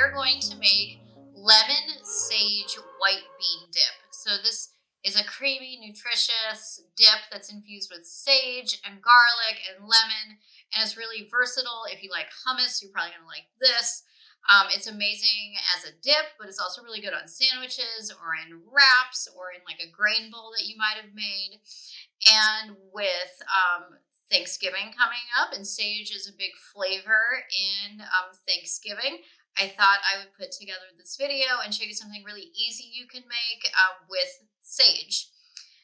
are going to make lemon sage white bean dip. So this is a creamy, nutritious dip that's infused with sage and garlic and lemon, and it's really versatile. If you like hummus, you're probably gonna like this. It's amazing as a dip, but it's also really good on sandwiches or in wraps or in like a grain bowl that you might have made. And with Thanksgiving coming up, and sage is a big flavor in Thanksgiving, I thought I would put together this video and show you something really easy you can make with sage.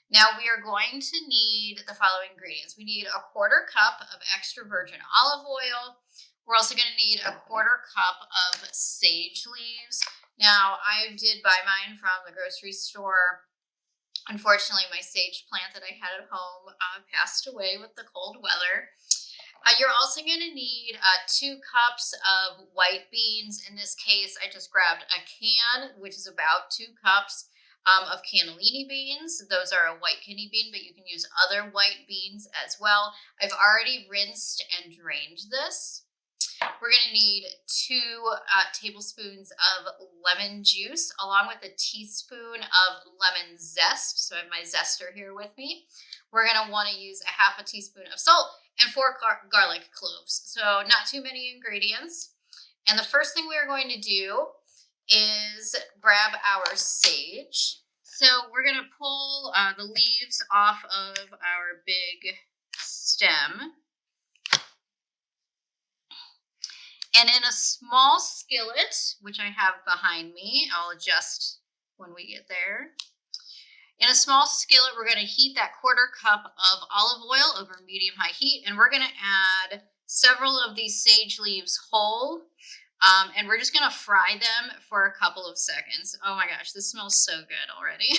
Now we are going to need the following ingredients. We need a 1/4 cup of extra virgin olive oil. We're also going to need a 1/4 cup of sage leaves. Now I did buy mine from the grocery store. Unfortunately, my sage plant that I had at home passed away with the cold weather. You're also going to need 2 cups of white beans. In this case, I just grabbed a can, which is about 2 cups of cannellini beans. Those are a white kidney bean, but you can use other white beans as well. I've already rinsed and drained this. We're going to need 2 tablespoons of lemon juice, along with a teaspoon of lemon zest. So I have my zester here with me. We're going to want to use a 1/2 teaspoon of salt and 4 garlic cloves. So not too many ingredients. And the first thing we are going to do is grab our sage. So we're going to pull the leaves off of our big stem. And in a small skillet, which I have behind me, I'll adjust when we get there. In a small skillet, we're going to heat that 1/4 cup of olive oil over medium-high heat, and we're going to add several of these sage leaves whole, and we're just going to fry them for a couple of seconds. Oh my gosh, this smells so good already.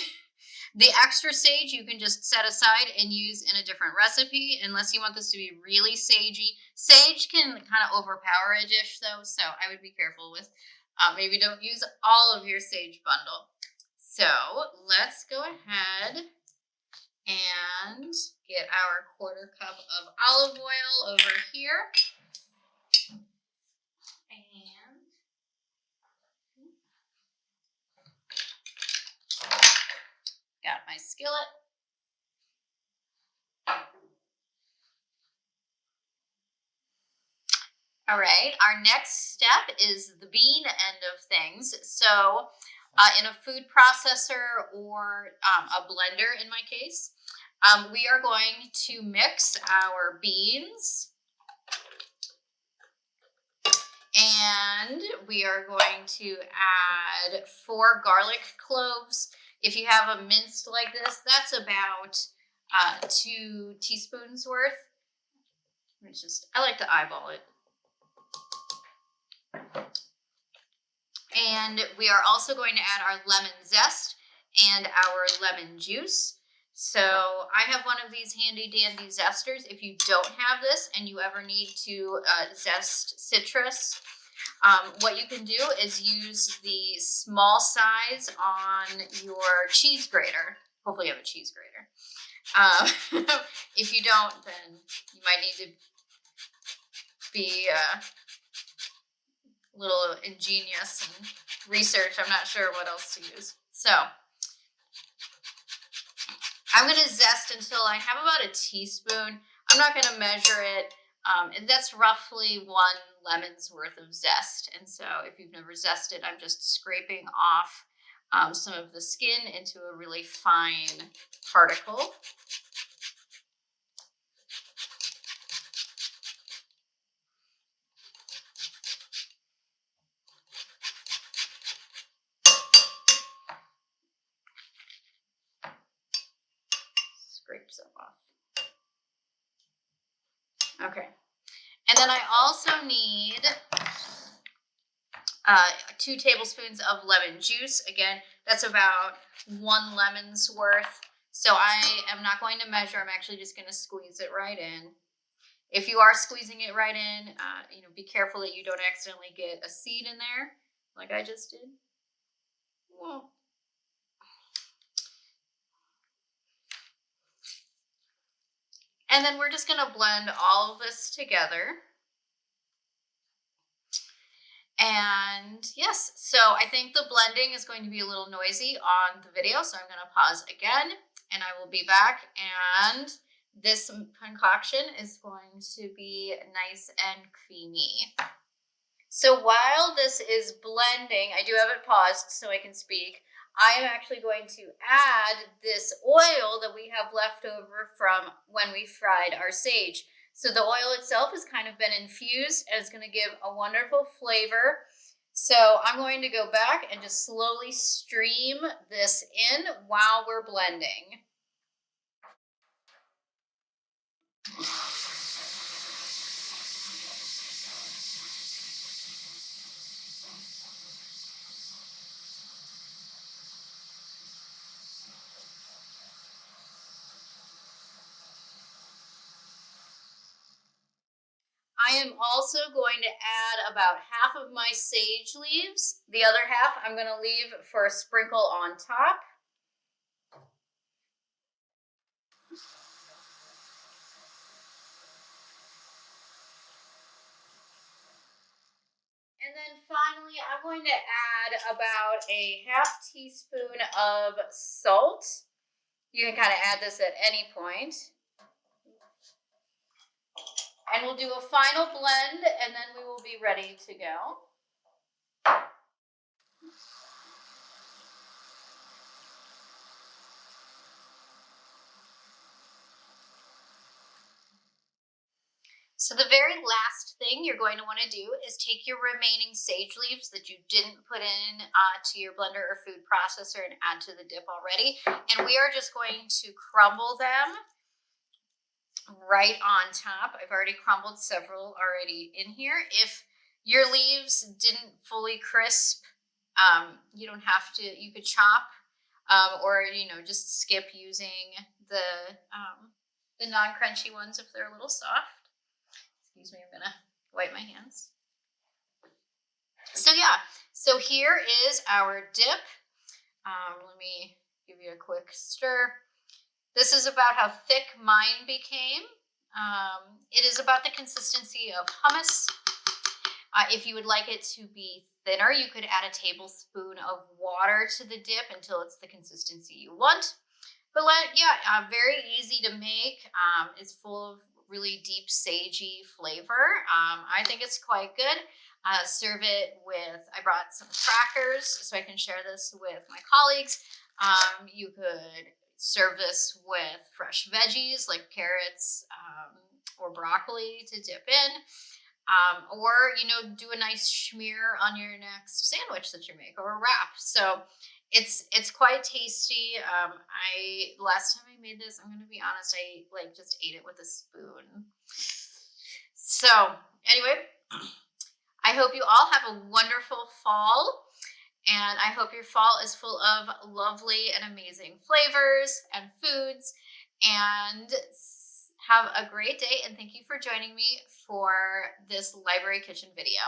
The extra sage you can just set aside and use in a different recipe, unless you want this to be really sagey. Sage can kind of overpower a dish though, so I would be careful with maybe don't use all of your sage bundle. So let's go ahead and get our 1/4 cup of olive oil over here. And got my skillet. All right, our next step is the bean end of things. So in a food processor or a blender in my case, we are going to mix our beans, and we are going to add 4 garlic cloves. If you have a minced like this, that's about 2 teaspoons worth. I like to eyeball it. And we are also going to add our lemon zest and our lemon juice. So I have one of these handy dandy zesters. If you don't have this and you ever need to zest citrus, what you can do is use the small size on your cheese grater. Hopefully you have a cheese grater. If you don't, then you might need to be a little ingenious and research. I'm not sure what else to use. So I'm going to zest until I have about a teaspoon. I'm not going to measure it. And that's roughly 1 lemon's worth of zest. And so if you've never zested, I'm just scraping off some of the skin into a really fine particle. Scrape some off. Okay. And then I also need 2 tablespoons of lemon juice. Again, that's about 1 lemon's worth. So I am not going to measure. I'm actually just going to squeeze it right in. If you are squeezing it right in, be careful that you don't accidentally get a seed in there, like I just did. Whoa. And then we're just going to blend all of this together. And yes, so I think the blending is going to be a little noisy on the video, so I'm going to pause again and I will be back. And this concoction is going to be nice and creamy. So while this is blending, I do have it paused so I can speak. I am actually going to add this oil that we have left over from when we fried our sage. So the oil itself has kind of been infused and it's going to give a wonderful flavor. So I'm going to go back and just slowly stream this in while we're blending. I am also going to add about half of my sage leaves. The other half I'm going to leave for a sprinkle on top. And then finally, I'm going to add about a half teaspoon of salt. You can kind of add this at any point. And we'll do a final blend and then we will be ready to go. So the very last thing you're going to want to do is take your remaining sage leaves that you didn't put in to your blender or food processor and add to the dip already. And we are just going to crumble them right on top. I've already crumbled several already in here. If your leaves didn't fully crisp, you don't have to, you could chop or, just skip using the non-crunchy ones if they're a little soft. Excuse me, I'm gonna wipe my hands. So yeah, so here is our dip. Let me give you a quick stir. This is about how thick mine became. It is about the consistency of hummus. If you would like it to be thinner, you could add a tablespoon of water to the dip until it's the consistency you want. But very easy to make. It's full of really deep sagey flavor. I think it's quite good. Serve it with, I brought some crackers so I can share this with my colleagues. You could serve this with fresh veggies like carrots or broccoli to dip in. Or, do a nice schmear on your next sandwich that you make or a wrap. So it's quite tasty. Last time I made this, I'm going to be honest, I just ate it with a spoon. So anyway, I hope you all have a wonderful fall. And I hope your fall is full of lovely and amazing flavors and foods. And have a great day. And thank you for joining me for this library kitchen video.